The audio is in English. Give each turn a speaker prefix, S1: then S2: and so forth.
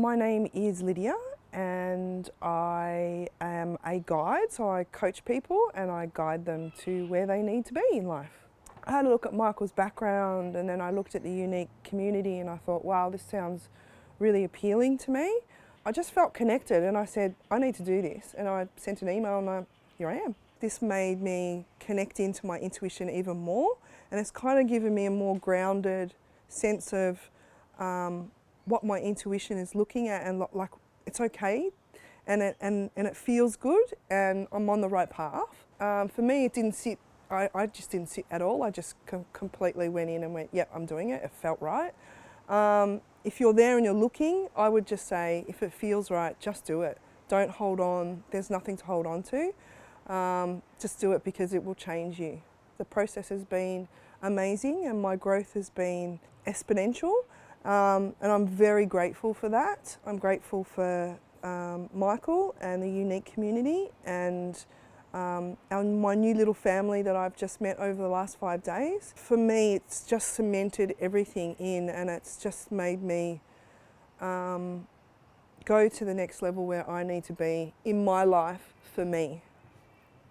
S1: My name is Lydia and I am a guide, so I coach people and I guide them to where they need to be in life. I had a look at Michael's background and then I looked at the unique community and I thought, wow, this sounds really appealing to me. I just felt connected and I said, I need to do this, and I sent an email and here I am. This made me connect into my intuition even more, and it's kind of given me a more grounded sense of what my intuition is looking at, and like it's okay, and it feels good, and I'm on the right path. For me, it didn't sit. I just didn't sit at all. I just completely went in and went, yep, I'm doing it. It felt right. If you're there and you're looking, I would just say, if it feels right, just do it. Don't hold on. There's nothing to hold on to. Just do it because it will change you. The process has been amazing and my growth has been exponential, and I'm very grateful for that. I'm grateful for Michael and the unique community and my new little family that I've just met over the last 5 days. For me, it's just cemented everything in, and it's just made me go to the next level where I need to be in my life for me.